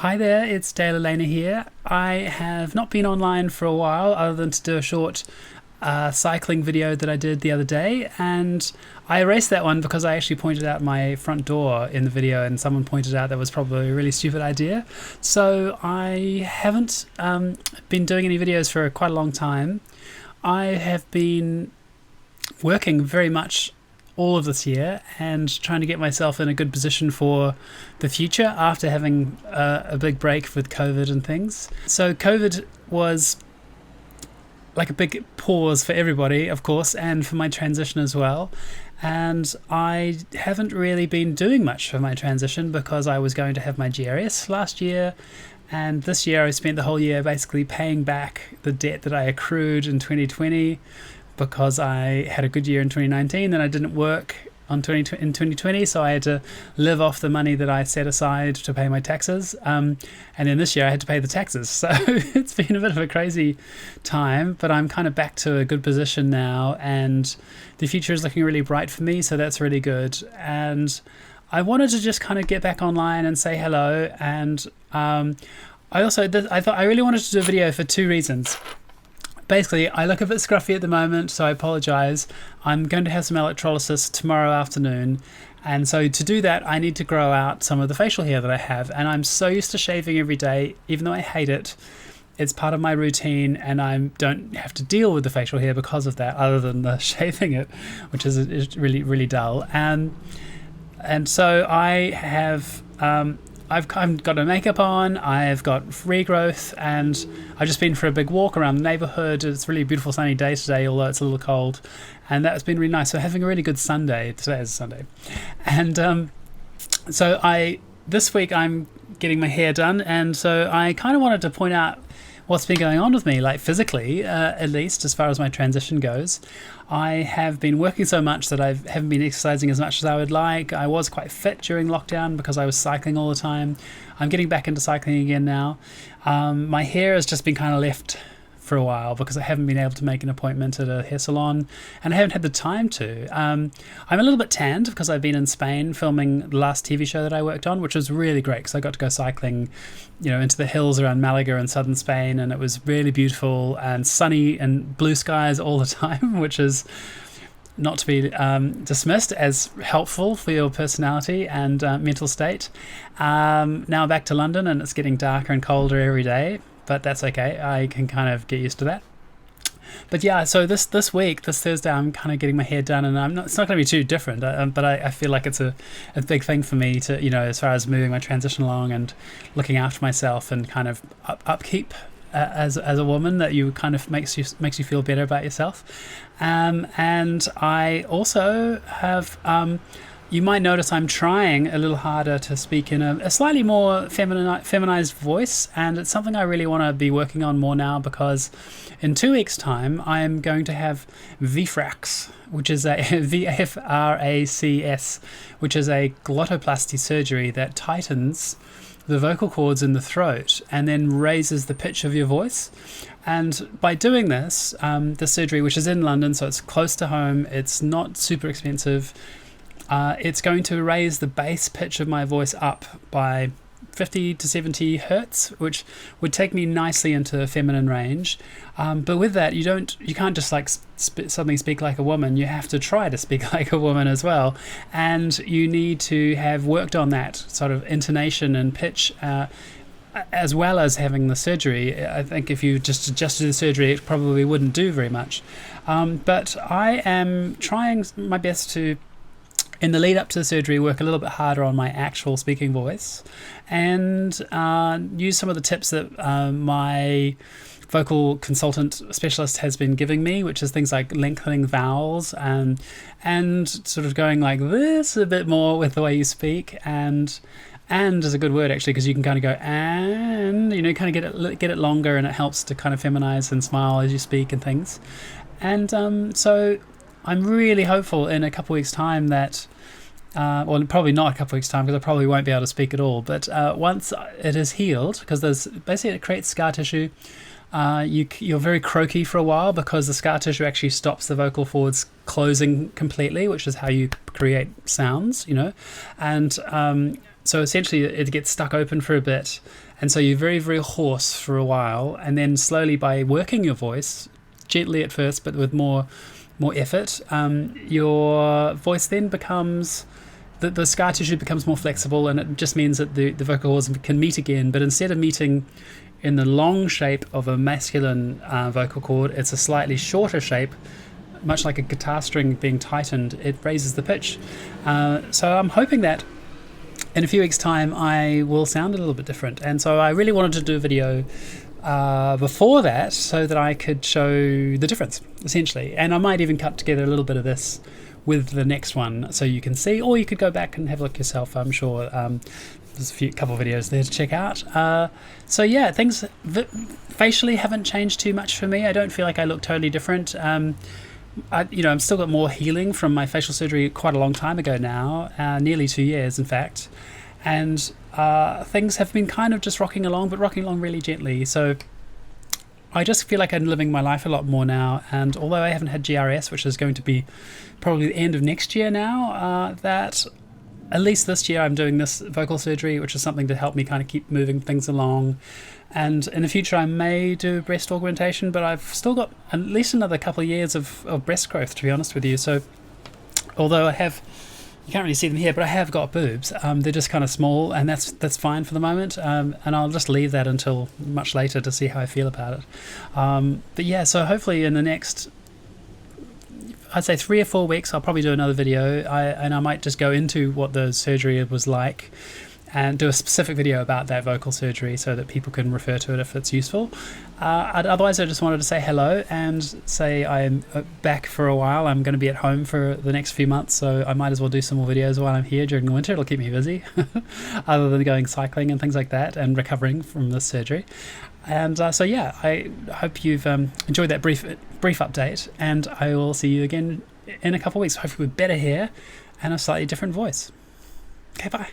Hi there, it's Dale Elena here. I have not been online for a while other than to do a short cycling video that I did the other day, and I erased that one because I actually pointed out my front door in the video and someone pointed out that was probably a really stupid idea. So I haven't been doing any videos for quite a long time. I have been working very much all of this year and trying to get myself in a good position for the future after having a big break with COVID and things. So COVID was like a big pause for everybody, of course, and for my transition as well. And I haven't really been doing much for my transition because I was going to have my GRS last year, and this year I spent the whole year basically paying back the debt that I accrued in 2020 because I had a good year in 2019 and I didn't work in 2020, so I had to live off the money that I set aside to pay my taxes, and then this year I had to pay the taxes. So it's been a bit of a crazy time, but I'm kind of back to a good position now and the future is looking really bright for me, so that's really good. And I wanted to just kind of get back online and say hello, and I thought I really wanted to do a video for two reasons. Basically, I look a bit scruffy at the moment, so I apologize. I'm going to have some electrolysis tomorrow afternoon, and so to do that I need to grow out some of the facial hair that I have, and I'm so used to shaving every day, even though I hate it. It's part of my routine and I don't have to deal with the facial hair because of that, other than the shaving it, which is really, really dull. And so I have I've got a makeup on, I've got regrowth, and I've just been for a big walk around the neighborhood. It's a really beautiful sunny day today, although it's a little cold, and that's been really nice. So having a really good Sunday. Today is Sunday. And so this week I'm getting my hair done, and so I kind of wanted to point out what's been going on with me, like physically, at least as far as my transition goes. I have been working so much that I haven't been exercising as much as I would like. I was quite fit during lockdown because I was cycling all the time. I'm getting back into cycling again now. My hair has just been kind of left for a while because I haven't been able to make an appointment at a hair salon, and I haven't had the time to. I'm a little bit tanned because I've been in Spain filming the last TV show that I worked on, which was really great because I got to go cycling, into the hills around Malaga in southern Spain, and it was really beautiful and sunny and blue skies all the time, which is not to be dismissed as helpful for your personality and mental state. Now back to London, and it's getting darker and colder every day, but that's okay. I can kind of get used to that. But yeah, so this Thursday, I'm kind of getting my hair done, and it's not going to be too different, but I feel like it's a big thing for me to, as far as moving my transition along and looking after myself and kind of upkeep as a woman, that you kind of makes you feel better about yourself. And I also have you might notice I'm trying a little harder to speak in a slightly more feminized voice, and it's something I really want to be working on more now, because in 2 weeks' time I'm going to have VFRACS, which is a VFRACS, which is a glottoplasty surgery that tightens the vocal cords in the throat and then raises the pitch of your voice. And by doing this, the surgery, which is in London, so it's close to home, it's not super expensive, it's going to raise the bass pitch of my voice up by 50 to 70 hertz, which would take me nicely into the feminine range. But with that, you can't just like suddenly speak like a woman. You have to try to speak like a woman as well, and you need to have worked on that sort of intonation and pitch, as well as having the surgery. I think if you just adjusted the surgery, it probably wouldn't do very much. But I am trying my best to, in the lead up to the surgery, work a little bit harder on my actual speaking voice, and use some of the tips that my vocal consultant specialist has been giving me, which is things like lengthening vowels and sort of going like this a bit more with the way you speak, and is a good word actually, because you can kind of go and kind of get it longer, and it helps to kind of feminize and smile as you speak and things. And so I'm really hopeful in a couple of weeks' time that, well, probably not a couple of weeks' time, because I probably won't be able to speak at all, but once it is healed, because it creates scar tissue, you're very croaky for a while because the scar tissue actually stops the vocal cords closing completely, which is how you create sounds, and so essentially it gets stuck open for a bit, and so you're very, very hoarse for a while, and then slowly, by working your voice gently at first but with more effort, your voice then becomes, the scar tissue becomes more flexible, and it just means that the vocal cords can meet again. But instead of meeting in the long shape of a masculine vocal cord, it's a slightly shorter shape, much like a guitar string being tightened. It raises the pitch. So I'm hoping that in a few weeks' time I will sound a little bit different. And so I really wanted to do a video before that so that I could show the difference, essentially. And I might even cut together a little bit of this with the next one so you can see, or you could go back and have a look yourself. I'm sure there's a couple of videos there to check out. So yeah, things facially haven't changed too much for me. I don't feel like I look totally different. I'm still got more healing from my facial surgery quite a long time ago now, nearly 2 years in fact, and things have been kind of just rocking along, but rocking along really gently. So I just feel like I'm living my life a lot more now, and although I haven't had GRS, which is going to be probably the end of next year now, that at least this year I'm doing this vocal surgery, which is something to help me kind of keep moving things along. And in the future I may do breast augmentation, but I've still got at least another couple of years of breast growth, to be honest with you. So although I have, you can't really see them here, but I have got boobs. They're just kind of small, and that's fine for the moment. And I'll just leave that until much later to see how I feel about it. But yeah, so hopefully in the next, I'd say 3 or 4 weeks, I'll probably do another video. And I might just go into what the surgery was like and do a specific video about that vocal surgery so that people can refer to it if it's useful. Otherwise, I just wanted to say hello and say I'm back for a while. I'm going to be at home for the next few months, so I might as well do some more videos while I'm here during the winter. It'll keep me busy, other than going cycling and things like that and recovering from this surgery. And so yeah, I hope you've enjoyed that brief update, and I will see you again in a couple of weeks, hopefully with better hair and a slightly different voice. Okay, bye.